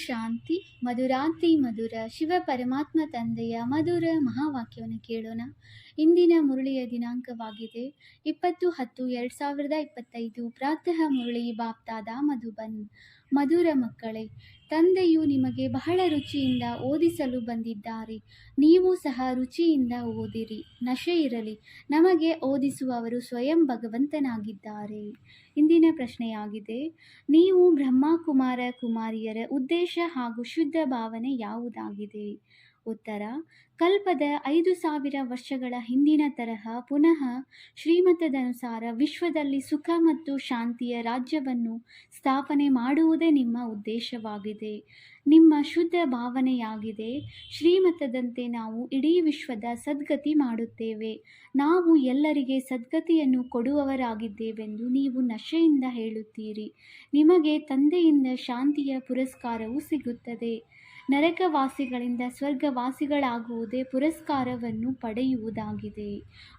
ಶಾಂತಿ. ಮಧುರಾತಿ ಮಧುರ ಶಿವ ಪರಮಾತ್ಮ ತಂದೆಯ ಮಧುರ ಮಹಾವಾಕ್ಯವನ್ನು ಕೇಳೋಣ. ಇಂದಿನ ಮುರಳಿಯ ದಿನಾಂಕವಾಗಿದೆ 20-10-2025. ಪ್ರಾತಃ ಮುರಳಿ ಬಾಪ್ತಾದ ಮಧುಬನ್. ಮಧುರ ಮಕ್ಕಳೇ, ತಂದೆಯು ನಿಮಗೆ ಬಹಳ ರುಚಿಯಿಂದ ಓದಿಸಲು ಬಂದಿದ್ದಾರೆ. ನೀವು ಸಹ ರುಚಿಯಿಂದ ಓದಿರಿ. ನಶೆ ಇರಲಿ. ನಮಗೆ ಓದಿಸುವವರು ಸ್ವಯಂ ಭಗವಂತನಾಗಿದ್ದಾರೆ. ಇಂದಿನ ಪ್ರಶ್ನೆಯಾಗಿದೆ, ನೀವು ಬ್ರಹ್ಮಕುಮಾರ ಕುಮಾರಿಯರ ಉದ್ದೇಶ ಹಾಗೂ ಶುದ್ಧ ಭಾವನೆ ಯಾವುದಾಗಿದೆ? ಉತ್ತರ: ಕಲ್ಪದ 5000 ವರ್ಷಗಳ ಹಿಂದಿನ ತರಹ ಪುನಃ ಶ್ರೀಮತದನುಸಾರ ವಿಶ್ವದಲ್ಲಿ ಸುಖ ಮತ್ತು ಶಾಂತಿಯ ರಾಜ್ಯವನ್ನು ಸ್ಥಾಪನೆ ಮಾಡುವುದೇ ನಿಮ್ಮ ಉದ್ದೇಶವಾಗಿದೆ. ನಿಮ್ಮ ಶುದ್ಧ ಭಾವನೆಯಾಗಿದೆ, ಶ್ರೀಮತದಂತೆ ನಾವು ಇಡೀ ವಿಶ್ವದ ಸದ್ಗತಿ ಮಾಡುತ್ತೇವೆ. ನಾವು ಎಲ್ಲರಿಗೆ ಸದ್ಗತಿಯನ್ನು ಕೊಡುವವರಾಗಿದ್ದೇವೆಂದು ನೀವು ನಶೆಯಿಂದ ಹೇಳುತ್ತೀರಿ. ನಿಮಗೆ ತಂದೆಯಿಂದ ಶಾಂತಿಯ ಪುರಸ್ಕಾರವು ಸಿಗುತ್ತದೆ. ನರಕವಾಸಿಗಳಿಂದ ಸ್ವರ್ಗವಾಸಿಗಳಾಗುವುದೇ ಪುರಸ್ಕಾರವನ್ನು ಪಡೆಯುವುದಾಗಿದೆ.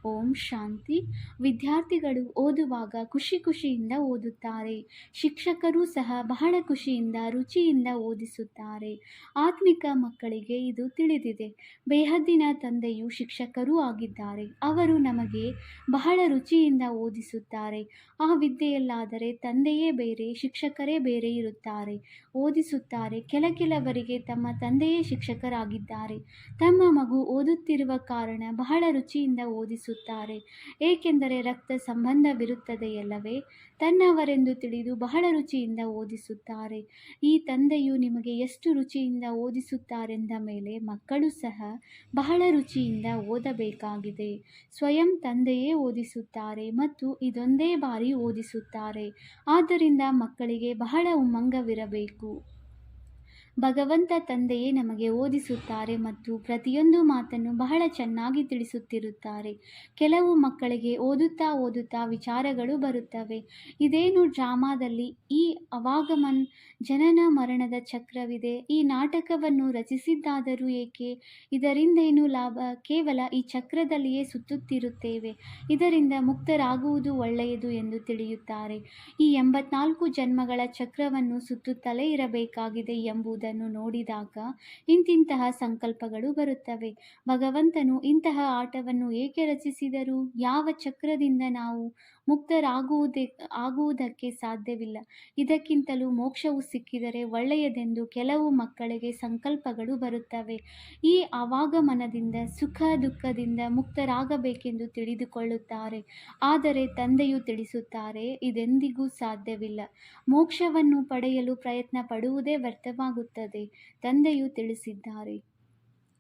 ಓಂ ಶಾಂತಿ. ವಿದ್ಯಾರ್ಥಿಗಳು ಓದುವಾಗ ಖುಷಿಯಿಂದ ಓದುತ್ತಾರೆ. ಶಿಕ್ಷಕರೂ ಸಹ ಬಹಳ ಖುಷಿಯಿಂದ ರುಚಿಯಿಂದ ಓದಿಸುತ್ತಾರೆ. ಆತ್ಮಿಕ ಮಕ್ಕಳಿಗೆ ಇದು ತಿಳಿದಿದೆ. ಬೇಹದ್ದಿನ ತಂದೆಯು ಶಿಕ್ಷಕರೂ ಆಗಿದ್ದಾರೆ. ಅವರು ನಮಗೆ ಬಹಳ ರುಚಿಯಿಂದ ಓದಿಸುತ್ತಾರೆ. ಆ ವಿದ್ಯೆಯಲ್ಲಾದರೆ ತಂದೆಯೇ ಬೇರೆ, ಶಿಕ್ಷಕರೇ ಬೇರೆ ಇರುತ್ತಾರೆ. ಓದಿಸುತ್ತಾರೆ. ಕೆಲವರಿಗೆ ತಮ್ಮ ತಂದೆಯೇ ಶಿಕ್ಷಕರಾಗಿದ್ದಾರೆ. ತಮ್ಮ ಮಗು ಓದುತ್ತಿರುವ ಕಾರಣ ಬಹಳ ರುಚಿಯಿಂದ ಓದಿಸುತ್ತಾರೆ. ಏಕೆಂದರೆ ರಕ್ತ ಸಂಬಂಧವಿರುತ್ತದೆಯಲ್ಲವೇ, ತನ್ನವರೆಂದು ತಿಳಿದು ಬಹಳ ರುಚಿಯಿಂದ ಓದಿಸುತ್ತಾರೆ. ಈ ತಂದೆಯು ನಿಮಗೆ ಎಷ್ಟು ರುಚಿಯಿಂದ ಓದಿಸುತ್ತಾರೆಂದ ಮೇಲೆ ಮಕ್ಕಳು ಸಹ ಬಹಳ ರುಚಿಯಿಂದ ಓದಬೇಕಾಗಿದೆ. ಸ್ವಯಂ ತಂದೆಯೇ ಓದಿಸುತ್ತಾರೆ ಮತ್ತು ಇದೊಂದೇ ಬಾರಿ ಓದಿಸುತ್ತಾರೆ. ಆದ್ದರಿಂದ ಮಕ್ಕಳಿಗೆ ಬಹಳ ಉಮ್ಮಂಗವಿರಬೇಕು. ಭಗವಂತ ತಂದೆಯೇ ನಮಗೆ ಓದಿಸುತ್ತಾರೆ ಮತ್ತು ಪ್ರತಿಯೊಂದು ಮಾತನ್ನು ಬಹಳ ಚೆನ್ನಾಗಿ ತಿಳಿಸುತ್ತಿರುತ್ತಾರೆ. ಕೆಲವು ಮಕ್ಕಳಿಗೆ ಓದುತ್ತಾ ವಿಚಾರಗಳು ಬರುತ್ತವೆ. ಇದೇನು ಡ್ರಾಮಾದಲ್ಲಿ ಈ ಅವಾಗಮನ್ ಜನನ ಮರಣದ ಚಕ್ರವಿದೆ. ಈ ನಾಟಕವನ್ನು ರಚಿಸಿದ್ದಾದರೂ ಏಕೆ? ಇದರಿಂದೇನು ಲಾಭ? ಕೇವಲ ಈ ಚಕ್ರದಲ್ಲಿಯೇ ಸುತ್ತುತ್ತಿರುತ್ತೇವೆ. ಇದರಿಂದ ಮುಕ್ತರಾಗುವುದು ಒಳ್ಳೆಯದು ಎಂದು ತಿಳಿಯುತ್ತಾರೆ. ಈ 84 ಜನ್ಮಗಳ ಚಕ್ರವನ್ನು ಸುತ್ತುತ್ತಲೇ ಇರಬೇಕಾಗಿದೆ ಎಂಬುದನ್ನು ನೋಡಿದಾಗ ಇಂತಿಂತಹ ಸಂಕಲ್ಪಗಳು ಬರುತ್ತವೆ. ಭಗವಂತನು ಇಂತಹ ಆಟವನ್ನು ಏಕೆ ರಚಿಸಿದರು? ಯಾವ ಚಕ್ರದಿಂದ ನಾವು ಮುಕ್ತರಾಗುವುದಕ್ಕೆ ಸಾಧ್ಯವಿಲ್ಲ. ಇದಕ್ಕಿಂತಲೂ ಮೋಕ್ಷವು ಸಿಕ್ಕಿದರೆ ಒಳ್ಳೆಯದೆಂದು ಕೆಲವು ಮಕ್ಕಳಿಗೆ ಸಂಕಲ್ಪಗಳು ಬರುತ್ತವೆ. ಈ ಆವಾಗಮನದಿಂದ ಸುಖ ದುಃಖದಿಂದ ಮುಕ್ತರಾಗಬೇಕೆಂದು ತಿಳಿದುಕೊಳ್ಳುತ್ತಾರೆ. ಆದರೆ ತಂದೆಯು ತಿಳಿಸುತ್ತಾರೆ, ಇದೆಂದಿಗೂ ಸಾಧ್ಯವಿಲ್ಲ. ಮೋಕ್ಷವನ್ನು ಪಡೆಯಲು ಪ್ರಯತ್ನ ಪಡುವುದೇ ವ್ಯರ್ಥವಾಗುತ್ತದೆ. ತಂದೆಯು ತಿಳಿಸಿದ್ದಾರೆ,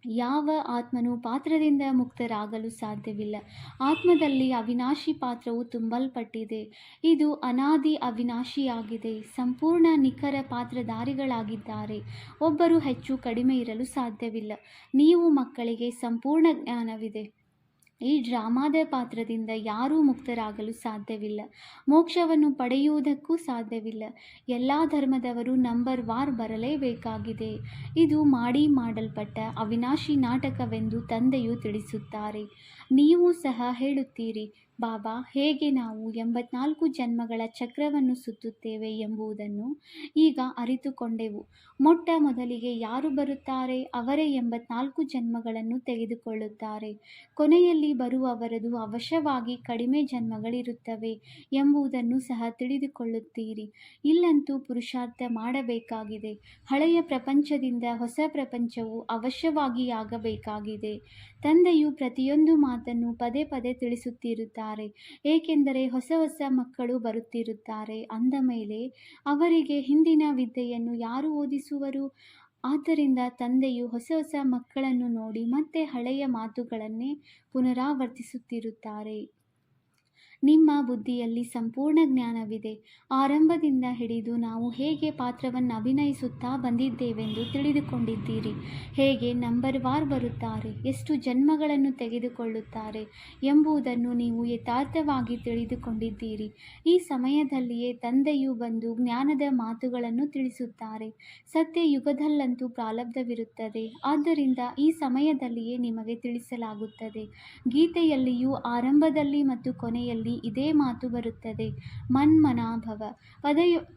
ಯಾವ ಆತ್ಮನೂ ಪಾತ್ರದಿಂದ ಮುಕ್ತರಾಗಲು ಸಾಧ್ಯವಿಲ್ಲ. ಆತ್ಮದಲ್ಲಿ ಅವಿನಾಶಿ ಪಾತ್ರವು ತುಂಬಲ್ಪಟ್ಟಿದೆ. ಇದು ಅನಾದಿ ಅವಿನಾಶಿಯಾಗಿದೆ. ಸಂಪೂರ್ಣ ನಿಖರ ಪಾತ್ರಧಾರಿಗಳಾಗಿದ್ದಾರೆ. ಒಬ್ಬರು ಹೆಚ್ಚು ಕಡಿಮೆ ಇರಲು ಸಾಧ್ಯವಿಲ್ಲ. ನೀವು ಮಕ್ಕಳಿಗೆ ಸಂಪೂರ್ಣ ಜ್ಞಾನವಿದೆ. ಈ ಡ್ರಾಮಾದ ಪಾತ್ರದಿಂದ ಯಾರೂ ಮುಕ್ತರಾಗಲು ಸಾಧ್ಯವಿಲ್ಲ. ಮೋಕ್ಷವನ್ನು ಪಡೆಯುವುದಕ್ಕೂ ಸಾಧ್ಯವಿಲ್ಲ. ಎಲ್ಲ ಧರ್ಮದವರು ನಂಬರ್ ವಾರ್ ಬರಲೇಬೇಕಾಗಿದೆ. ಇದು ಮಾಡಲ್ಪಟ್ಟ ಅವಿನಾಶಿ ನಾಟಕವೆಂದು ತಂದೆಯು ತಿಳಿಸುತ್ತಾರೆ. ನೀವು ಸಹ ಹೇಳುತ್ತೀರಿ, ಬಾಬಾ, ಹೇಗೆ ನಾವು 84 ಜನ್ಮಗಳ ಚಕ್ರವನ್ನು ಸುತ್ತುತ್ತೇವೆ ಎಂಬುದನ್ನು ಈಗ ಅರಿತುಕೊಂಡೆವು. ಮೊಟ್ಟ ಮೊದಲಿಗೆ ಯಾರು ಬರುತ್ತಾರೆ ಅವರೇ 84 ಜನ್ಮಗಳನ್ನು ತೆಗೆದುಕೊಳ್ಳುತ್ತಾರೆ. ಕೊನೆಯಲ್ಲಿ ಬರುವವರದು ಅವಶ್ಯವಾಗಿ ಕಡಿಮೆ ಜನ್ಮಗಳಿರುತ್ತವೆ ಎಂಬುದನ್ನು ಸಹ ತಿಳಿದುಕೊಳ್ಳುತ್ತೀರಿ. ಇಲ್ಲಂತೂ ಪುರುಷಾರ್ಥ ಮಾಡಬೇಕಾಗಿದೆ. ಹಳೆಯ ಪ್ರಪಂಚದಿಂದ ಹೊಸ ಪ್ರಪಂಚವು ಅವಶ್ಯವಾಗಿ ಆಗಬೇಕಾಗಿದೆ. ತಂದೆಯು ಪ್ರತಿಯೊಂದು ಮಾತನ್ನು ಪದೇ ತಿಳಿಸುತ್ತಿರುತ್ತಾರೆ. ಏಕೆಂದರೆ ಹೊಸ ಮಕ್ಕಳು ಬರುತ್ತಿರುತ್ತಾರೆ. ಅಂದ ಮೇಲೆ ಅವರಿಗೆ ಹಿಂದಿನ ವಿದ್ಯೆಯನ್ನು ಯಾರು ಓದಿಸುವರು? ಆದ್ದರಿಂದ ತಂದೆಯು ಹೊಸ ಮಕ್ಕಳನ್ನು ನೋಡಿ ಮತ್ತೆ ಹಳೆಯ ಮಾತುಗಳನ್ನೇ ಪುನರಾವರ್ತಿಸುತ್ತಿರುತ್ತಾರೆ. ನಿಮ್ಮ ಬುದ್ಧಿಯಲ್ಲಿ ಸಂಪೂರ್ಣ ಜ್ಞಾನವಿದೆ. ಆರಂಭದಿಂದ ಹಿಡಿದು ನಾವು ಹೇಗೆ ಪಾತ್ರವನ್ನು ಅಭಿನಯಿಸುತ್ತಾ ಬಂದಿದ್ದೇವೆಂದು ತಿಳಿದುಕೊಂಡಿದ್ದೀರಿ. ಹೇಗೆ ನಂಬರ್ ವಾರ್ ಬರುತ್ತಾರೆ, ಎಷ್ಟು ಜನ್ಮಗಳನ್ನು ತೆಗೆದುಕೊಳ್ಳುತ್ತಾರೆ ಎಂಬುದನ್ನು ನೀವು ಯಥಾರ್ಥವಾಗಿ ತಿಳಿದುಕೊಂಡಿದ್ದೀರಿ. ಈ ಸಮಯದಲ್ಲಿಯೇ ತಂದೆಯು ಬಂದು ಜ್ಞಾನದ ಮಾತುಗಳನ್ನು ತಿಳಿಸುತ್ತಾರೆ. ಸತ್ಯಯುಗದಲ್ಲಂತೂ ಪ್ರಾರಬ್ಧವಿರುತ್ತದೆ. ಆದ್ದರಿಂದ ಈ ಸಮಯದಲ್ಲಿಯೇ ನಿಮಗೆ ತಿಳಿಸಲಾಗುತ್ತದೆ. ಗೀತೆಯಲ್ಲಿಯೂ ಆರಂಭದಲ್ಲಿ ಮತ್ತು ಕೊನೆಯಲ್ಲಿ ಶಾಸ್ತ್ರದಲ್ಲಿ ಇದೇ ಮಾತು ಬರುತ್ತದೆ. ಮನ್ಮನಾಭವ.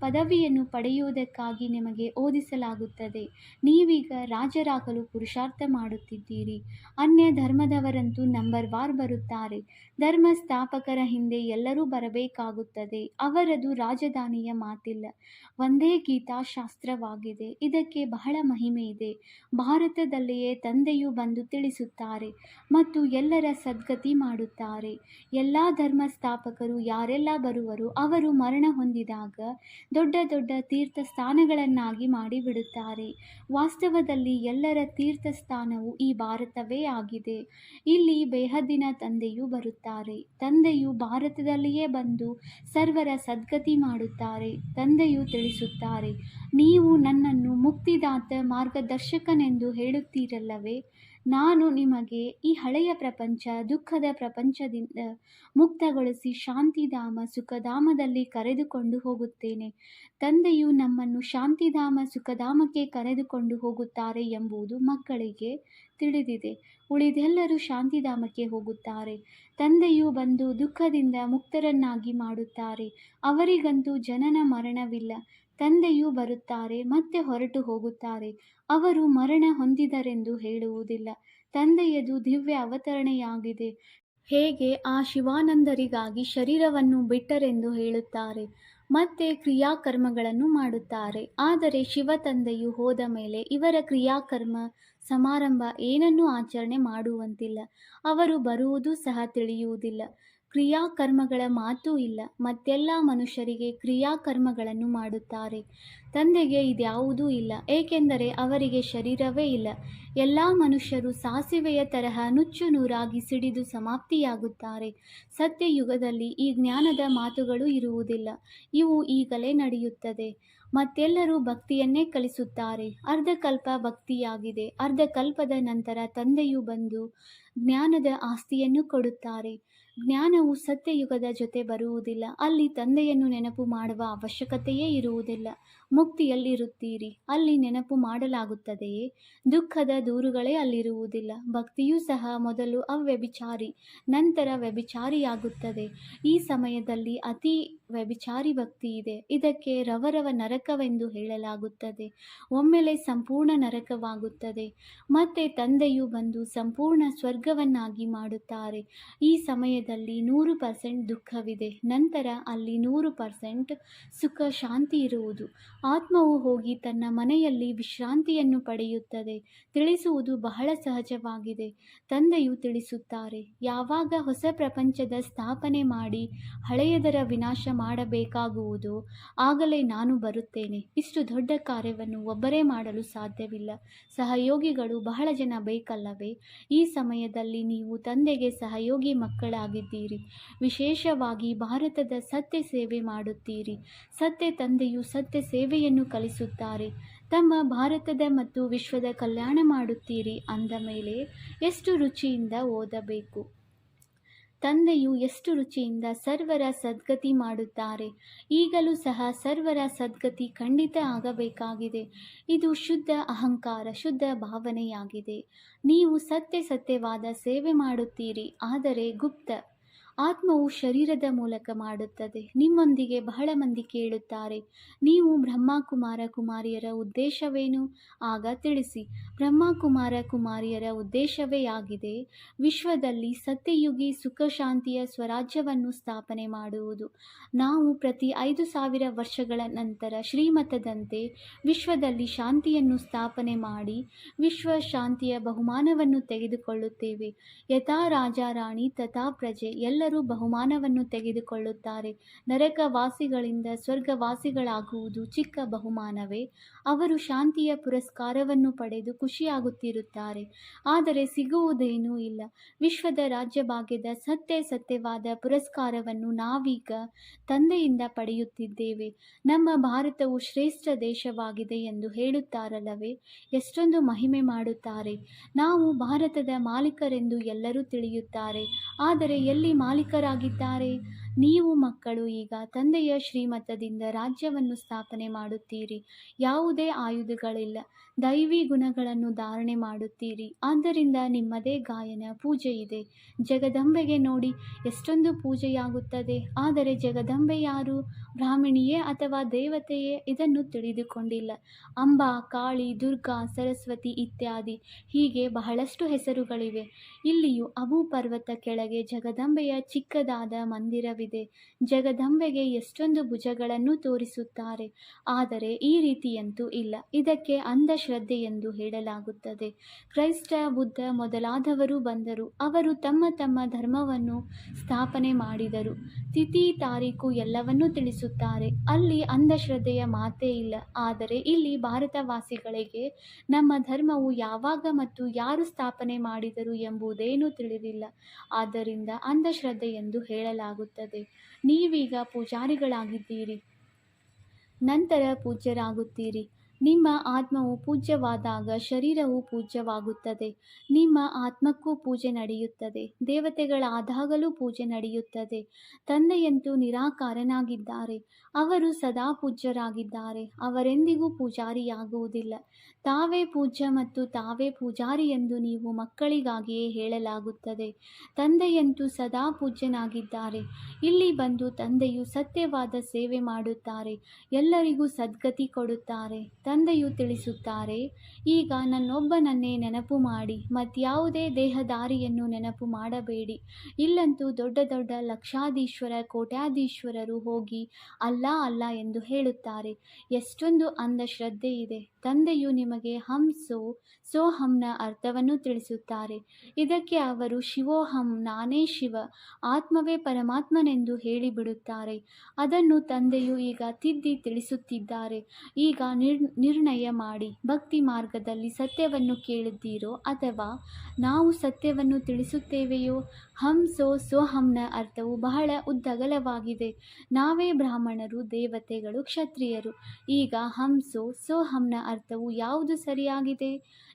ಪದವಿಯನ್ನು ಪಡೆಯುವುದಕ್ಕಾಗಿ ನಿಮಗೆ ಓದಿಸಲಾಗುತ್ತದೆ. ನೀವೀಗ ರಾಜರಾಗಲು ಪುರುಷಾರ್ಥ ಮಾಡುತ್ತಿದ್ದೀರಿ. ಅನ್ಯ ಧರ್ಮದವರಂತೂ ನಂಬರ್ ವಾರ್ ಬರುತ್ತಾರೆ. ಧರ್ಮ ಸ್ಥಾಪಕರ ಹಿಂದೆ ಎಲ್ಲರೂ ಬರಬೇಕಾಗುತ್ತದೆ. ಅವರದು ರಾಜಧಾನಿಯ ಮಾತಿಲ್ಲ. ಒಂದೇ ಗೀತಾಶಾಸ್ತ್ರವಾಗಿದೆ. ಇದಕ್ಕೆ ಬಹಳ ಮಹಿಮೆ ಇದೆ. ಭಾರತದಲ್ಲಿಯೇ ತಂದೆಯು ಬಂದು ತಿಳಿಸುತ್ತಾರೆ ಮತ್ತು ಎಲ್ಲರ ಸದ್ಗತಿ ಮಾಡುತ್ತಾರೆ. ಎಲ್ಲ ಧರ್ಮ ಸ್ಥಾಪಕರು ಯಾರೆಲ್ಲ ಬರುವರೋ ಅವರು ಮರಣ ಹೊಂದಿದಾಗ ದೊಡ್ಡ ದೊಡ್ಡ ತೀರ್ಥ ಸ್ಥಾನಗಳನ್ನಾಗಿ ಮಾಡಿಬಿಡುತ್ತಾರೆ. ವಾಸ್ತವದಲ್ಲಿ ಎಲ್ಲರ ತೀರ್ಥ ಸ್ಥಾನವು ಈ ಭಾರತವೇ ಆಗಿದೆ. ಇಲ್ಲಿ ಬೇಹದ್ದಿನ ತಂದೆಯು ಬರುತ್ತಾರೆ. ತಂದೆಯು ಭಾರತದಲ್ಲಿಯೇ ಬಂದು ಸರ್ವರ ಸದ್ಗತಿ ಮಾಡುತ್ತಾರೆ. ತಂದೆಯು ತಿಳಿಸುತ್ತಾರೆ, ನೀವು ನನ್ನನ್ನು ಮುಕ್ತಿದಾತ ಮಾರ್ಗದರ್ಶಕನೆಂದು ಹೇಳುತ್ತೀರಲ್ಲವೇ? ನಾನು ನಿಮಗೆ ಈ ಹಳೆಯ ಪ್ರಪಂಚ ದುಃಖದ ಪ್ರಪಂಚದಿಂದ ಮುಕ್ತಗೊಳಿಸಿ ಶಾಂತಿಧಾಮ ಸುಖಧಾಮದಲ್ಲಿ ಕರೆದುಕೊಂಡು ಹೋಗುತ್ತೇನೆ. ತಂದೆಯು ನಮ್ಮನ್ನು ಶಾಂತಿಧಾಮ ಸುಖಧಾಮಕ್ಕೆ ಕರೆದುಕೊಂಡು ಹೋಗುತ್ತಾರೆ ಎಂಬುದು ಮಕ್ಕಳಿಗೆ ತಿಳಿದಿದೆ. ಉಳಿದೆಲ್ಲರೂ ಶಾಂತಿಧಾಮಕ್ಕೆ ಹೋಗುತ್ತಾರೆ. ತಂದೆಯು ಬಂದು ದುಃಖದಿಂದ ಮುಕ್ತರನ್ನಾಗಿ ಮಾಡುತ್ತಾರೆ. ಅವರಿಗಂತೂ ಜನನ ಮರಣವಿಲ್ಲ. ತಂದೆಯು ಬರುತ್ತಾರೆ ಮತ್ತೆ ಹೊರಟು ಹೋಗುತ್ತಾರೆ. ಅವರು ಮರಣ ಹೊಂದಿದರೆಂದು ಹೇಳುವುದಿಲ್ಲ. ತಂದೆಯದು ದಿವ್ಯ ಅವತರಣೆಯಾಗಿದೆ. ಹೇಗೆ ಆ ಶಿವಾನಂದರಿಗಾಗಿ ಶರೀರವನ್ನು ಬಿಟ್ಟರೆಂದು ಹೇಳುತ್ತಾರೆ. ಮತ್ತೆ ಕ್ರಿಯಾಕರ್ಮಗಳನ್ನು ಮಾಡುತ್ತಾರೆ. ಆದರೆ ಶಿವತಂದೆಯು ಹೋದ ಮೇಲೆ ಇವರ ಕ್ರಿಯಾಕರ್ಮ ಸಮಾರಂಭ ಏನನ್ನೂ ಆಚರಣೆ ಮಾಡುವಂತಿಲ್ಲ. ಅವರು ಬರುವುದೂ ಸಹ ತಿಳಿಯುವುದಿಲ್ಲ. ಕ್ರಿಯಾಕರ್ಮಗಳ ಮಾತೂ ಇಲ್ಲ. ಮತ್ತೆಲ್ಲ ಮನುಷ್ಯರಿಗೆ ಕ್ರಿಯಾಕರ್ಮಗಳನ್ನು ಮಾಡುತ್ತಾರೆ. ತಂದೆಗೆ ಇದ್ಯಾವುದೂ ಇಲ್ಲ, ಏಕೆಂದರೆ ಅವರಿಗೆ ಶರೀರವೇ ಇಲ್ಲ. ಎಲ್ಲ ಮನುಷ್ಯರು ಸಾಸಿವೆಯ ತರಹ ನುಚ್ಚು ನೂರಾಗಿ ಸಿಡಿದು ಸಮಾಪ್ತಿಯಾಗುತ್ತಾರೆ. ಸತ್ಯಯುಗದಲ್ಲಿ ಈ ಜ್ಞಾನದ ಮಾತುಗಳು ಇರುವುದಿಲ್ಲ. ಇವು ಈಗಲೇ ನಡೆಯುತ್ತದೆ. ಮತ್ತೆಲ್ಲರೂ ಭಕ್ತಿಯನ್ನೇ ಕಲಿಸುತ್ತಾರೆ. ಅರ್ಧಕಲ್ಪ ಭಕ್ತಿಯಾಗಿದೆ. ಅರ್ಧಕಲ್ಪದ ನಂತರ ತಂದೆಯು ಬಂದು ಜ್ಞಾನದ ಆಸ್ತಿಯನ್ನು ಕೊಡುತ್ತಾರೆ. ಜ್ಞಾನವು ಸತ್ಯಯುಗದ ಜೊತೆ ಬರುವುದಿಲ್ಲ. ಅಲ್ಲಿ ತಂದೆಯನ್ನು ನೆನಪು ಮಾಡುವ ಅವಶ್ಯಕತೆಯೇ ಇರುವುದಿಲ್ಲ. ಮುಕ್ತಿಯಲ್ಲಿರುತ್ತೀರಿ. ಅಲ್ಲಿ ನೆನಪು ಮಾಡಲಾಗುತ್ತದೆಯೇ? ದುಃಖದ ದೂರುಗಳೇ ಅಲ್ಲಿರುವುದಿಲ್ಲ. ಭಕ್ತಿಯೂ ಸಹ ಮೊದಲು ಅವ್ಯಭಿಚಾರಿ, ನಂತರ ವ್ಯಭಿಚಾರಿಯಾಗುತ್ತದೆ. ಈ ಸಮಯದಲ್ಲಿ ಅತಿ ವ್ಯಭಿಚಾರಿ ಭಕ್ತಿ ಇದೆ. ಇದಕ್ಕೆ ರವರವ ನರಕವೆಂದು ಹೇಳಲಾಗುತ್ತದೆ. ಒಮ್ಮೆಲೆ ಸಂಪೂರ್ಣ ನರಕವಾಗುತ್ತದೆ. ಮತ್ತೆ ತಂದೆಯು ಬಂದು ಸಂಪೂರ್ಣ ಸ್ವರ್ಗವನ್ನಾಗಿ ಮಾಡುತ್ತಾರೆ. ಈ ಸಮಯದಲ್ಲಿ 100% ದುಃಖವಿದೆ. ನಂತರ ಅಲ್ಲಿ 100% ಸುಖ ಶಾಂತಿ ಇರುವುದು. ಆತ್ಮವು ಹೋಗಿ ತನ್ನ ಮನೆಯಲ್ಲಿ ವಿಶ್ರಾಂತಿಯನ್ನು ಪಡೆಯುತ್ತದೆ. ತಿಳಿಸುವುದು ಬಹಳ ಸಹಜವಾಗಿದೆ. ತಂದೆಯು ತಿಳಿಸುತ್ತಾರೆ, ಯಾವಾಗ ಹೊಸ ಪ್ರಪಂಚದ ಸ್ಥಾಪನೆ ಮಾಡಿ ಹಳೆಯದರ ವಿನಾಶ ಮಾಡಬೇಕಾಗುವುದೋ ಆಗಲೇ ನಾನು ಬರುತ್ತೇನೆ. ಇಷ್ಟು ದೊಡ್ಡ ಕಾರ್ಯವನ್ನು ಒಬ್ಬರೇ ಮಾಡಲು ಸಾಧ್ಯವಿಲ್ಲ. ಸಹಯೋಗಿಗಳು ಬಹಳ ಜನ ಬೇಕಲ್ಲವೇ? ಈ ಸಮಯದಲ್ಲಿ ನೀವು ತಂದೆಗೆ ಸಹಯೋಗಿ ಮಕ್ಕಳಾಗಿದ್ದೀರಿ. ವಿಶೇಷವಾಗಿ ಭಾರತದ ಸತ್ಯ ಸೇವೆ ಮಾಡುತ್ತೀರಿ. ಸತ್ಯ ತಂದೆಯು ಸತ್ಯ ಸೇವೆಯನ್ನು ಕಲಿಸುತ್ತಾರೆ. ತಮ್ಮ ಭಾರತದ ಮತ್ತು ವಿಶ್ವದ ಕಲ್ಯಾಣ ಮಾಡುತ್ತೀರಿ ಅಂದ ಮೇಲೆ ಎಷ್ಟು ರುಚಿಯಿಂದ ಓದಬೇಕು. ತಂದೆಯು ಎಷ್ಟು ರುಚಿಯಿಂದ ಸರ್ವರ ಸದ್ಗತಿ ಮಾಡುತ್ತಾರೆ. ಈಗಲೂ ಸಹ ಸರ್ವರ ಸದ್ಗತಿ ಖಂಡಿತ ಆಗಬೇಕಾಗಿದೆ. ಇದು ಶುದ್ಧ ಅಹಂಕಾರ, ಶುದ್ಧ ಭಾವನೆಯಾಗಿದೆ. ನೀವು ಸತ್ಯವಾದ ಸೇವೆ ಮಾಡುತ್ತೀರಿ, ಆದರೆ ಗುಪ್ತ. ಆತ್ಮವು ಶರೀರದ ಮೂಲಕ ಮಾಡುತ್ತದೆ. ನಿಮ್ಮೊಂದಿಗೆ ಬಹಳ ಮಂದಿ ಕೇಳುತ್ತಾರೆ, ನೀವು ಬ್ರಹ್ಮಕುಮಾರ ಕುಮಾರಿಯರ ಉದ್ದೇಶವೇನು? ಆಗ ತಿಳಿಸಿ. ಬ್ರಹ್ಮಕುಮಾರ ಕುಮಾರಿಯರ ಉದ್ದೇಶವೇ ಆಗಿದೆ ವಿಶ್ವದಲ್ಲಿ ಸತ್ಯಯುಗಿ ಸುಖ ಶಾಂತಿಯ ಸ್ವರಾಜ್ಯವನ್ನು ಸ್ಥಾಪನೆ ಮಾಡುವುದು. ನಾವು ಪ್ರತಿ 5000 ವರ್ಷಗಳ ನಂತರ ಶ್ರೀಮತದಂತೆ ವಿಶ್ವದಲ್ಲಿ ಶಾಂತಿಯನ್ನು ಸ್ಥಾಪನೆ ಮಾಡಿ ವಿಶ್ವ ಶಾಂತಿಯ ಬಹುಮಾನವನ್ನು ತೆಗೆದುಕೊಳ್ಳುತ್ತೇವೆ. ಯಥಾ ರಾಜ ರಾಣಿ ತಥಾ ಪ್ರಜೆ, ಎಲ್ಲರೂ ಬಹುಮಾನವನ್ನು ತೆಗೆದುಕೊಳ್ಳುತ್ತಾರೆ. ನರಕವಾಸಿಗಳಿಂದ ಸ್ವರ್ಗವಾಸಿಗಳಾಗುವುದು ಚಿಕ್ಕ ಬಹುಮಾನವೇ? ಅವರು ಶಾಂತಿಯ ಪುರಸ್ಕಾರವನ್ನು ಪಡೆದು ಖುಷಿಯಾಗುತ್ತಿರುತ್ತಾರೆ. ಆದರೆ ಸಿಗುವುದೇನೂ ಇಲ್ಲ. ವಿಶ್ವದ ರಾಜ್ಯಭಾಗ್ಯದ ಸತ್ಯವಾದ ಪುರಸ್ಕಾರವನ್ನು ನಾವೀಗ ತಂದೆಯಿಂದ ಪಡೆಯುತ್ತಿದ್ದೇವೆ. ನಮ್ಮ ಭಾರತವು ಶ್ರೇಷ್ಠ ದೇಶವಾಗಿದೆ ಎಂದು ಹೇಳುತ್ತಾರಲ್ಲವೇ? ಎಷ್ಟೊಂದು ಮಹಿಮೆ ಮಾಡುತ್ತಾರೆ. ನಾವು ಭಾರತದ ಮಾಲೀಕರೆಂದು ಎಲ್ಲರೂ ತಿಳಿಯುತ್ತಾರೆ. ಆದರೆ ಎಲ್ಲಿ ಮಾಲೀಕರಾಗಿದ್ದಾರೆ? ನೀವು ಮಕ್ಕಳು ಈಗ ತಂದೆಯ ಶ್ರೀಮತದಿಂದ ರಾಜ್ಯವನ್ನು ಸ್ಥಾಪನೆ ಮಾಡುತ್ತೀರಿ. ಯಾವುದೇ ಆಯುಧಗಳಿಲ್ಲ. ದೈವಿ ಗುಣಗಳನ್ನು ಧಾರಣೆ ಮಾಡುತ್ತೀರಿ. ಆದ್ದರಿಂದ ನಿಮ್ಮದೇ ಗಾಯನ ಪೂಜೆ ಇದೆ. ಜಗದಂಬೆಗೆ ನೋಡಿ ಎಷ್ಟೊಂದು ಪೂಜೆಯಾಗುತ್ತದೆ. ಆದರೆ ಜಗದಂಬೆ ಯಾರು? ಬ್ರಾಹ್ಮಣಿಯೇ ಅಥವಾ ದೇವತೆಯೇ? ಇದನ್ನು ತಿಳಿದುಕೊಂಡಿಲ್ಲ. ಅಂಬಾ, ಕಾಳಿ, ದುರ್ಗಾ, ಸರಸ್ವತಿ ಇತ್ಯಾದಿ ಹೀಗೆ ಬಹಳಷ್ಟು ಹೆಸರುಗಳಿವೆ. ಇಲ್ಲಿಯೂ ಅಬು ಪರ್ವತ ಕೆಳಗೆ ಜಗದಂಬೆಯ ಚಿಕ್ಕದಾದ ಮಂದಿರವಿದೆ. ಜಗದಂಬೆಗೆ ಎಷ್ಟೊಂದು ಭುಜಗಳನ್ನು ತೋರಿಸುತ್ತಾರೆ. ಆದರೆ ಈ ರೀತಿಯಂತೂ ಇಲ್ಲ. ಇದಕ್ಕೆ ಅಂಧಶ್ರದ್ಧೆ ಎಂದು ಹೇಳಲಾಗುತ್ತದೆ. ಕ್ರೈಸ್ತ, ಬುದ್ಧ ಮೊದಲಾದವರು ಬಂದರು. ಅವರು ತಮ್ಮ ತಮ್ಮ ಧರ್ಮವನ್ನು ಸ್ಥಾಪನೆ ಮಾಡಿದರು. ತಿಥಿ, ತಾರೀಕು ಎಲ್ಲವನ್ನೂ ತಿಳಿಸುತ್ತಾರೆ. ಅಲ್ಲಿ ಅಂಧಶ್ರದ್ಧೆಯ ಮಾತೇ ಇಲ್ಲ. ಆದರೆ ಇಲ್ಲಿ ಭಾರತವಾಸಿಗಳಿಗೆ ನಮ್ಮ ಧರ್ಮವು ಯಾವಾಗ ಮತ್ತು ಯಾರು ಸ್ಥಾಪನೆ ಮಾಡಿದರು ಎಂಬುದೇನೂ ತಿಳಿದಿಲ್ಲ. ಆದ್ದರಿಂದ ಅಂಧಶ್ರದ್ಧೆ ಎಂದು ಹೇಳಲಾಗುತ್ತದೆ. ನೀವೀಗ ಪೂಜಾರಿಗಳಾಗಿದ್ದೀರಿ, ನಂತರ ಪೂಜ್ಯರಾಗುತ್ತೀರಿ. ನಿಮ್ಮ ಆತ್ಮವು ಪೂಜ್ಯವಾದಾಗ ಶರೀರವು ಪೂಜ್ಯವಾಗುತ್ತದೆ. ನಿಮ್ಮ ಆತ್ಮಕ್ಕೂ ಪೂಜೆ ನಡೆಯುತ್ತದೆ. ದೇವತೆಗಳಾದಾಗಲೂ ಪೂಜೆ ನಡೆಯುತ್ತದೆ. ತಂದೆಯಂತೂ ನಿರಾಕಾರನಾಗಿದ್ದಾರೆ. ಅವರು ಸದಾ ಪೂಜ್ಯರಾಗಿದ್ದಾರೆ. ಅವರೆಂದಿಗೂ ಪೂಜಾರಿಯಾಗುವುದಿಲ್ಲ. ತಾವೇ ಪೂಜ್ಯ ಮತ್ತು ತಾವೇ ಪೂಜಾರಿ ಎಂದು ನೀವು ಮಕ್ಕಳಿಗಾಗಿಯೇ ಹೇಳಲಾಗುತ್ತದೆ. ತಂದೆಯಂತೂ ಸದಾ ಪೂಜ್ಯನಾಗಿದ್ದಾರೆ. ಇಲ್ಲಿ ಬಂದು ತಂದೆಯು ಸತ್ಯವಾದ ಸೇವೆ ಮಾಡುತ್ತಾರೆ. ಎಲ್ಲರಿಗೂ ಸದ್ಗತಿ ಕೊಡುತ್ತಾರೆ. ತಂದೆಯು ತಿಳಿಸುತ್ತಾರೆ, ಈಗ ನನ್ನೊಬ್ಬನನ್ನೇ ನೆನಪು ಮಾಡಿ, ಮತ್ಯಾವುದೇ ದೇಹಧಾರಿಯನ್ನು ನೆನಪು ಮಾಡಬೇಡಿ. ಇಲ್ಲಂತೂ ದೊಡ್ಡ ದೊಡ್ಡ ಲಕ್ಷಾಧೀಶ್ವರ, ಕೋಟ್ಯಾಧೀಶ್ವರರು ಹೋಗಿ ಅಲ್ಲಾ ಅಲ್ಲಾ ಎಂದು ಹೇಳುತ್ತಾರೆ. ಎಷ್ಟೊಂದು ಅಂಧಶ್ರದ್ಧೆ ಇದೆ. ತಂದೆಯು ನಿಮಗೆ ಹಂ ಸೋಹಂನ ಅರ್ಥವನ್ನು ತಿಳಿಸುತ್ತಾರೆ. ಇದಕ್ಕೆ ಅವರು ಶಿವೋಹಂ, ನಾನೇ ಶಿವ, ಆತ್ಮವೇ ಪರಮಾತ್ಮನೆಂದು ಹೇಳಿಬಿಡುತ್ತಾರೆ. ಅದನ್ನು ತಂದೆಯು ಈಗ ತಿದ್ದಿ ತಿಳಿಸುತ್ತಿದ್ದಾರೆ. ಈಗ ನಿರ್ಣಯ ಮಾಡಿ, ಭಕ್ತಿ ಮಾರ್ಗದಲ್ಲಿ ಸತ್ಯವನ್ನು ಕೇಳಿದ್ದೀರೋ ಅಥವಾ ನಾವು ಸತ್ಯವನ್ನು ತಿಳಿಸುತ್ತೇವೆಯೋ? ಹಂ ಸೋಹಂನ ಅರ್ಥವು ಬಹಳ ಉದ್ದಗಲವಾಗಿದೆ. ನಾವೇ ಬ್ರಾಹ್ಮಣರು, ದೇವತೆಗಳು, ಕ್ಷತ್ರಿಯರು. ಈಗ ಹಂ ಸೋಹಂನ ಅರ್ಥವು ಯಾವುದು ಸರಿಯಾಗಿದೆ?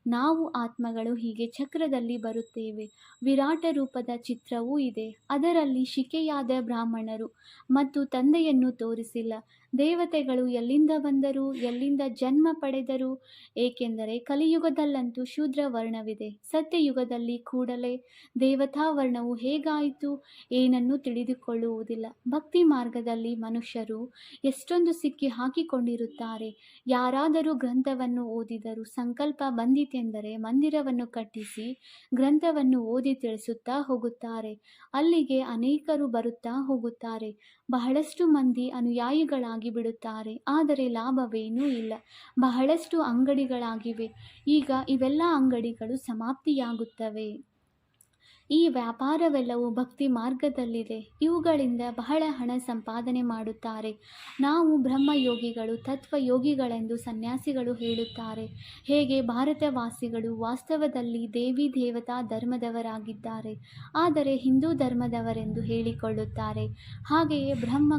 ನಾವು ಆತ್ಮಗಳು ಹೀಗೆ ಚಕ್ರದಲ್ಲಿ ಬರುತ್ತೇವೆ. ವಿರಾಟ ರೂಪದ ಚಿತ್ರವೂ ಇದೆ. ಅದರಲ್ಲಿ ಶಿಕೆಯಾದ ಬ್ರಾಹ್ಮಣರು ಮತ್ತು ತಂದೆಯನ್ನು ತೋರಿಸಿಲ್ಲ. ದೇವತೆಗಳು ಎಲ್ಲಿಂದ ಬಂದರು? ಎಲ್ಲಿಂದ ಜನ್ಮ ಪಡೆದರು? ಏಕೆಂದರೆ ಕಲಿಯುಗದಲ್ಲಂತೂ ಶೂದ್ರ ವರ್ಣವಿದೆ. ಸತ್ಯಯುಗದಲ್ಲಿ ಕೂಡಲೇ ದೇವತಾ ವರ್ಣವು ಹೇಗಾಯಿತು? ಏನನ್ನೂ ತಿಳಿದುಕೊಳ್ಳುವುದಿಲ್ಲ. ಭಕ್ತಿ ಮಾರ್ಗದಲ್ಲಿ ಮನುಷ್ಯರು ಎಷ್ಟೊಂದು ಸಿಕ್ಕಿ ಹಾಕಿಕೊಂಡಿರುತ್ತಾರೆ. ಯಾರಾದರೂ ಗ್ರಂಥವನ್ನು ಓದಿದರೂ ಸಂಕಲ್ಪ ಬಂದಿತೆಂದರೆ ಮಂದಿರವನ್ನು ಕಟ್ಟಿಸಿ ಗ್ರಂಥವನ್ನು ಓದಿ ತಿಳಿಸುತ್ತಾ ಹೋಗುತ್ತಾರೆ. ಅಲ್ಲಿಗೆ ಅನೇಕರು ಬರುತ್ತಾ ಹೋಗುತ್ತಾರೆ. ಬಹಳಷ್ಟು ಮಂದಿ ಅನುಯಾಯಿಗಳಾಗಿ ಬಿಡುತ್ತಾರೆ. ಆದರೆ ಲಾಭವೇನೂ ಇಲ್ಲ. ಬಹಳಷ್ಟು ಅಂಗಡಿಗಳಾಗಿವೆ. ಈಗ ಇವೆಲ್ಲ ಅಂಗಡಿಗಳು ಸಮಾಪ್ತಿಯಾಗುತ್ತವೆ. ಈ ವ್ಯಾಪಾರವೆಲ್ಲವೂ ಭಕ್ತಿ ಮಾರ್ಗದಲ್ಲಿದೆ. ಇವುಗಳಿಂದ ಬಹಳ ಹಣ ಸಂಪಾದನೆ ಮಾಡುತ್ತಾರೆ. ನಾವು ಬ್ರಹ್ಮಯೋಗಿಗಳು, ತತ್ವಯೋಗಿಗಳೆಂದು ಸನ್ಯಾಸಿಗಳು ಹೇಳುತ್ತಾರೆ. ಹೇಗೆ ಭಾರತವಾಸಿಗಳು ವಾಸ್ತವದಲ್ಲಿ ದೇವಿ ದೇವತಾ ಧರ್ಮದವರಾಗಿದ್ದಾರೆ, ಆದರೆ ಹಿಂದೂ ಧರ್ಮದವರೆಂದು ಹೇಳಿಕೊಳ್ಳುತ್ತಾರೆ. ಹಾಗೆಯೇ ಬ್ರಹ್ಮ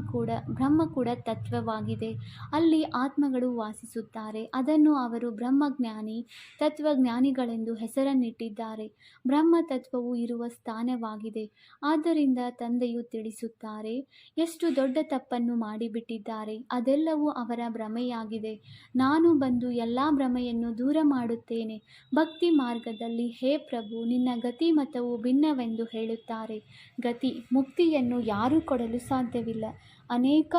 ಕೂಡ ತತ್ವವಾಗಿದೆ. ಅಲ್ಲಿ ಆತ್ಮಗಳು ವಾಸಿಸುತ್ತಾರೆ. ಅದನ್ನು ಅವರು ಬ್ರಹ್ಮಜ್ಞಾನಿ, ತತ್ವಜ್ಞಾನಿಗಳೆಂದು ಹೆಸರನ್ನಿಟ್ಟಿದ್ದಾರೆ. ಬ್ರಹ್ಮ ತತ್ವವು ಇರುವ ಸ್ಥಾನವಾಗಿದೆ. ಆದ್ದರಿಂದ ತಂದೆಯು ತಿಳಿಸುತ್ತಾರೆ, ಎಷ್ಟು ದೊಡ್ಡ ತಪ್ಪನ್ನು ಮಾಡಿಬಿಟ್ಟಿದ್ದಾರೆ. ಅದೆಲ್ಲವೂ ಅವರ ಭ್ರಮೆಯಾಗಿದೆ. ನಾನು ಬಂದು ಎಲ್ಲ ಭ್ರಮೆಯನ್ನು ದೂರ ಮಾಡುತ್ತೇನೆ. ಭಕ್ತಿ ಮಾರ್ಗದಲ್ಲಿ ಹೇ ಪ್ರಭು, ನಿನ್ನ ಗತಿ ಮತವು ಭಿನ್ನವೆಂದು ಹೇಳುತ್ತಾರೆ. ಗತಿ ಮುಕ್ತಿಯನ್ನು ಯಾರೂ ಕೊಡಲು ಸಾಧ್ಯವಿಲ್ಲ. ಅನೇಕ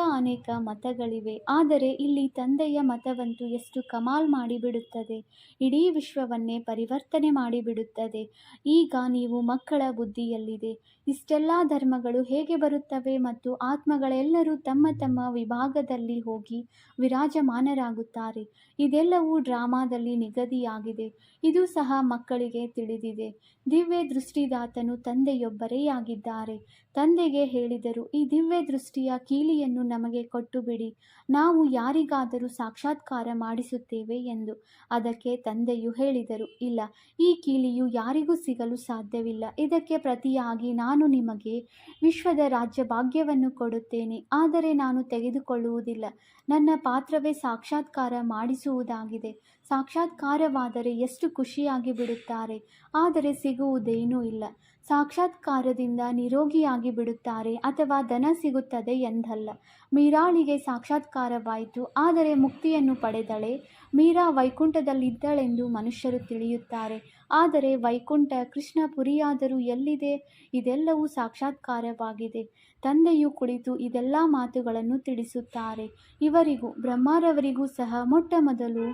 ಮತಗಳಿವೆ. ಆದರೆ ಇಲ್ಲಿ ತಂದೆಯ ಮತವಂತೂ ಎಷ್ಟು ಕಮಾಲ್ ಮಾಡಿಬಿಡುತ್ತದೆ. ಇಡೀ ವಿಶ್ವವನ್ನೇ ಪರಿವರ್ತನೆ ಮಾಡಿಬಿಡುತ್ತದೆ. ಈಗ ನೀವು ಮಕ್ಕಳ ಬುದ್ಧಿಯಲ್ಲಿದೆ. ಇಷ್ಟೆಲ್ಲ ಧರ್ಮಗಳು ಹೇಗೆ ಬರುತ್ತವೆ ಮತ್ತು ಆತ್ಮಗಳೆಲ್ಲರೂ ತಮ್ಮ ತಮ್ಮ ವಿಭಾಗದಲ್ಲಿ ಹೋಗಿ ವಿರಾಜಮಾನರಾಗುತ್ತಾರೆ. ಇದೆಲ್ಲವೂ ಡ್ರಾಮಾದಲ್ಲಿ ನಿಗದಿಯಾಗಿದೆ. ಇದು ಸಹ ಮಕ್ಕಳಿಗೆ ತಿಳಿದಿದೆ. ದಿವ್ಯ ದೃಷ್ಟಿದಾತನು ತಂದೆಯೊಬ್ಬರೇ ಆಗಿದ್ದಾರೆ. ತಂದೆಗೆ ಹೇಳಿದರು, ಈ ದಿವ್ಯ ದೃಷ್ಟಿಯ ಕೀಲಿಯನ್ನು ನಮಗೆ ಕೊಟ್ಟುಬಿಡಿ, ನಾವು ಯಾರಿಗಾದರೂ ಸಾಕ್ಷಾತ್ಕಾರ ಮಾಡಿಸುತ್ತೇವೆ ಎಂದು. ಅದಕ್ಕೆ ತಂದೆಯು ಹೇಳಿದರು, ಇಲ್ಲ, ಈ ಕೀಲಿಯು ಯಾರಿಗೂ ಸಿಗಲು ಸಾಧ್ಯವಿಲ್ಲ. ಇದಕ್ಕೆ ಪ್ರತಿಯಾಗಿ ನಾನು ನಿಮಗೆ ವಿಶ್ವದ ರಾಜ್ಯಭಾಗ್ಯವನ್ನು ಕೊಡುತ್ತೇನೆ. ಆದರೆ ನಾನು ತೆಗೆದುಕೊಳ್ಳುವುದಿಲ್ಲ. ನನ್ನ ಪಾತ್ರವೇ ಸಾಕ್ಷಾತ್ಕಾರ ಮಾಡಿಸುವುದಾಗಿದೆ. ಸಾಕ್ಷಾತ್ಕಾರವಾದರೆ ಎಷ್ಟು ಖುಷಿಯಾಗಿ ಬಿಡುತ್ತಾರೆ. ಆದರೆ ಸಿಗುವುದೇನೂ ಇಲ್ಲ. ಸಾಕ್ಷಾತ್ಕಾರದಿಂದ ನಿರೋಗಿಯಾಗಿ ಬಿಡುತ್ತಾರೆ ಅಥವಾ ಧನ ಸಿಗುತ್ತದೆ ಎಂದಲ್ಲ. ಮೀರಾಳಿಗೆ ಸಾಕ್ಷಾತ್ಕಾರವಾಯಿತು, ಆದರೆ ಮುಕ್ತಿಯನ್ನು ಪಡೆದಳೆ. ಮೀರಾ ವೈಕುಂಠದಲ್ಲಿದ್ದಳೆಂದು ಮನುಷ್ಯರು ತಿಳಿಯುತ್ತಾರೆ, ಆದರೆ ವೈಕುಂಠ ಕೃಷ್ಣಪುರಿಯಾದರೂ ಎಲ್ಲಿದೆ? ಇದೆಲ್ಲವೂ ಸಾಕ್ಷಾತ್ಕಾರವಾಗಿದೆ. ತಂದೆಯು ಕುಳಿತು ಇದೆಲ್ಲ ಮಾತುಗಳನ್ನು ತಿಳಿಸುತ್ತಾರೆ. ಇವರಿಗೂ ಬ್ರಹ್ಮರವರಿಗೂ ಸಹ ಮೊಟ್ಟಮೊದಲು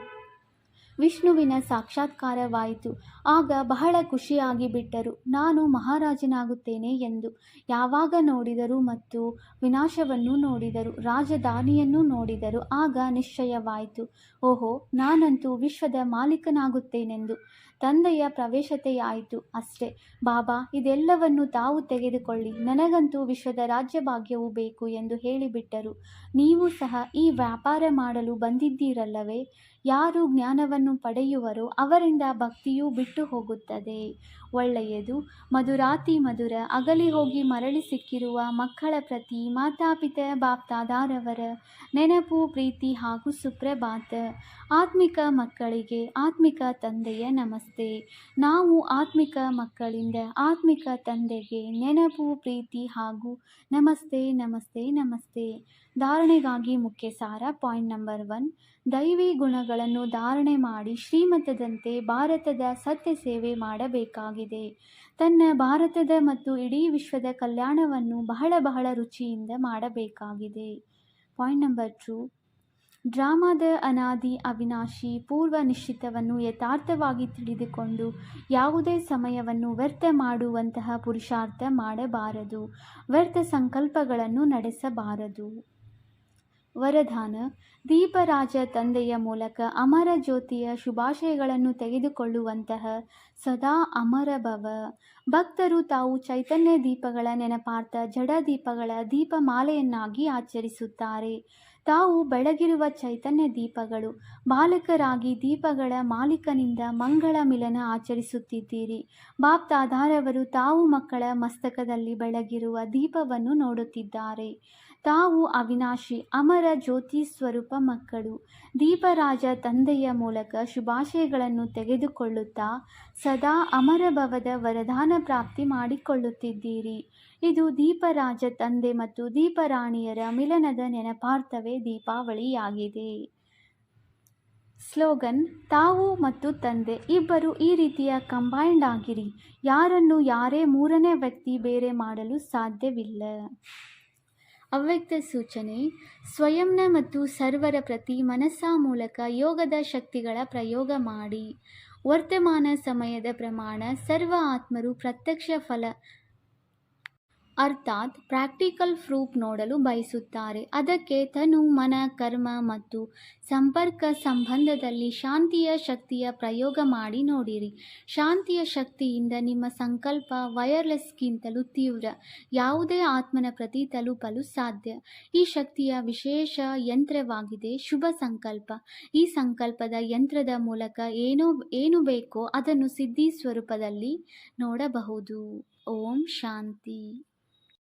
ವಿಷ್ಣುವಿನ ಸಾಕ್ಷಾತ್ಕಾರವಾಯಿತು. ಆಗ ಬಹಳ ಖುಷಿಯಾಗಿ ಬಿಟ್ಟರು, ನಾನು ಮಹಾರಾಜನಾಗುತ್ತೇನೆ ಎಂದು. ಯಾವಾಗ ನೋಡಿದರು ಮತ್ತು ವಿನಾಶವನ್ನು ನೋಡಿದರು, ರಾಜಧಾನಿಯನ್ನು ನೋಡಿದರು. ಆಗ ನಿಶ್ಚಯವಾಯಿತು, ಓಹೋ, ನಾನಂತೂ ವಿಶ್ವದ ಮಾಲೀಕನಾಗುತ್ತೇನೆಂದು. ತಂದೆಯ ಪ್ರವೇಶತೆಯಾಯಿತು. ಅಷ್ಟೇ, ಬಾಬಾ ಇದೆಲ್ಲವನ್ನು ತಾವು ತೆಗೆದುಕೊಳ್ಳಿ, ನನಗಂತೂ ವಿಶ್ವದ ರಾಜ್ಯಭಾಗ್ಯವು ಬೇಕು ಎಂದು ಹೇಳಿಬಿಟ್ಟರು. ನೀವು ಸಹ ಈ ವ್ಯಾಪಾರ ಮಾಡಲು ಬಂದಿದ್ದೀರಲ್ಲವೇ? ಯಾರು ಜ್ಞಾನವನ್ನು ಪಡೆಯುವರೋ ಅವರಿಂದ ಭಕ್ತಿಯೂ ಬಿಟ್ಟು ಹೋಗುತ್ತದೆ. ಒಳ್ಳೆಯದು. ಮಧುರಾತಿ ಮಧುರ ಅಗಲಿ ಹೋಗಿ ಮರಳಿ ಸಿಕ್ಕಿರುವ ಮಕ್ಕಳ ಪ್ರತಿ ಮಾತಾಪಿತ ಬಾಪ್ದಾದಾರವರ ನೆನಪು, ಪ್ರೀತಿ ಹಾಗೂ ಸುಪ್ರಭಾತ. ಆತ್ಮಿಕ ಮಕ್ಕಳಿಗೆ ಆತ್ಮಿಕ ತಂದೆಯ ನಮಸ್ತೆ. ನಾವು ಆತ್ಮಿಕ ಮಕ್ಕಳಿಂದ ಆತ್ಮಿಕ ತಂದೆಗೆ ನೆನಪು, ಪ್ರೀತಿ ಹಾಗೂ ನಮಸ್ತೆ ನಮಸ್ತೆ ನಮಸ್ತೆ. ಧಾರಣೆಗಾಗಿ ಮುಖ್ಯ ಸಾರ. ಪಾಯಿಂಟ್ ನಂಬರ್ 1, ದೈವಿ ಗುಣಗಳನ್ನು ಧಾರಣೆ ಮಾಡಿ ಶ್ರೀಮತದಂತೆ ಭಾರತದ ಸತ್ಯ ಸೇವೆ ಮಾಡಬೇಕಾಗಿದೆ. ತನ್ನ ಭಾರತದ ಮತ್ತು ಇಡೀ ವಿಶ್ವದ ಕಲ್ಯಾಣವನ್ನು ಬಹಳ ಬಹಳ ರುಚಿಯಿಂದ ಮಾಡಬೇಕಾಗಿದೆ. ಪಾಯಿಂಟ್ ನಂಬರ್ 2, ಡ್ರಾಮಾದ ಅನಾದಿ ಅವಿನಾಶಿ ಪೂರ್ವ ನಿಶ್ಚಿತವನ್ನು ಯಥಾರ್ಥವಾಗಿ ತಿಳಿದುಕೊಂಡು ಯಾವುದೇ ಸಮಯವನ್ನು ವ್ಯರ್ಥ ಮಾಡುವಂತಹ ಪುರುಷಾರ್ಥ ಮಾಡಬಾರದು. ವ್ಯರ್ಥ ಸಂಕಲ್ಪಗಳನ್ನು ನಡೆಸಬಾರದು. ವರದಾನ: ದೀಪರಾಜ ತಂದೆಯ ಮೂಲಕ ಅಮರ ಜ್ಯೋತಿಯ ಶುಭಾಶಯಗಳನ್ನು ತೆಗೆದುಕೊಳ್ಳುವಂತಹ ಸದಾ ಅಮರ ಭವ. ಭಕ್ತರು ತಾವು ಚೈತನ್ಯ ದೀಪಗಳ ನೆನಪಾರ್ಥ ಜಡ ದೀಪಗಳ ದೀಪಮಾಲೆಯನ್ನಾಗಿ ಆಚರಿಸುತ್ತಾರೆ. ತಾವು ಬೆಳಗಿರುವ ಚೈತನ್ಯ ದೀಪಗಳು. ಬಾಲಕರಾಗಿ ದೀಪಗಳ ಮಾಲೀಕನಿಂದ ಮಂಗಳ ಮಿಲನ ಆಚರಿಸುತ್ತಿದ್ದೀರಿ. ಬಾಪ್ದಾದಾರವರು ತಾವು ಮಕ್ಕಳ ಮಸ್ತಕದಲ್ಲಿ ಬೆಳಗಿರುವ ದೀಪವನ್ನು ನೋಡುತ್ತಿದ್ದಾರೆ. ತಾವು ಅವಿನಾಶಿ ಅಮರ ಜ್ಯೋತಿ ಸ್ವರೂಪ ಮಕ್ಕಳು. ದೀಪರಾಜ ತಂದೆಯ ಮೂಲಕ ಶುಭಾಶಯಗಳನ್ನು ತೆಗೆದುಕೊಳ್ಳುತ್ತಾ ಸದಾ ಅಮರಭವದ ವರದಾನ ಪ್ರಾಪ್ತಿ ಮಾಡಿಕೊಳ್ಳುತ್ತಿದ್ದೀರಿ. ಇದು ದೀಪರಾಜ ತಂದೆ ಮತ್ತು ದೀಪರಾಣಿಯರ ಮಿಲನದ ನೆನಪಾರ್ಥವೇ ದೀಪಾವಳಿಯಾಗಿದೆ. ಸ್ಲೋಗನ್: ತಾವು ಮತ್ತು ತಂದೆ ಇಬ್ಬರು ಈ ರೀತಿಯ ಕಂಬೈನ್ಡ್ ಆಗಿರಿ. ಯಾರನ್ನು ಯಾರೇ ಮೂರನೇ ವ್ಯಕ್ತಿ ಬೇರೆ ಮಾಡಲು ಸಾಧ್ಯವಿಲ್ಲ. ಅವ್ಯಕ್ತ ಸೂಚನೆ: ಸ್ವಯಂನ ಮತ್ತು ಸರ್ವರ ಪ್ರತಿ ಮನಸ್ಸ ಮೂಲಕ ಯೋಗದ ಶಕ್ತಿಗಳ ಪ್ರಯೋಗ ಮಾಡಿ. ವರ್ತಮಾನ ಸಮಯದ ಪ್ರಮಾಣ ಸರ್ವ ಆತ್ಮರು ಪ್ರತ್ಯಕ್ಷ ಫಲ ಅರ್ಥಾತ್ ಪ್ರಾಕ್ಟಿಕಲ್ ಪ್ರೂಫ್ ನೋಡಲು ಬಯಸುತ್ತಾರೆ. ಅದಕ್ಕೆ ತನು, ಮನ, ಕರ್ಮ ಮತ್ತು ಸಂಪರ್ಕ ಸಂಬಂಧದಲ್ಲಿ ಶಾಂತಿಯ ಶಕ್ತಿಯ ಪ್ರಯೋಗ ಮಾಡಿ ನೋಡಿರಿ. ಶಾಂತಿಯ ಶಕ್ತಿಯಿಂದ ನಿಮ್ಮ ಸಂಕಲ್ಪ ವೈರ್ಲೆಸ್ಗಿಂತಲೂ ತೀವ್ರ ಯಾವುದೇ ಆತ್ಮನ ಪ್ರತಿ ತಲುಪಲು ಸಾಧ್ಯ. ಈ ಶಕ್ತಿಯ ವಿಶೇಷ ಯಂತ್ರವಾಗಿದೆ ಶುಭ ಸಂಕಲ್ಪ. ಈ ಸಂಕಲ್ಪದ ಯಂತ್ರದ ಮೂಲಕ ಏನು ಬೇಕೋ ಅದನ್ನು ಸಿದ್ಧಿ ಸ್ವರೂಪದಲ್ಲಿ ನೋಡಬಹುದು. ಓಂ ಶಾಂತಿ.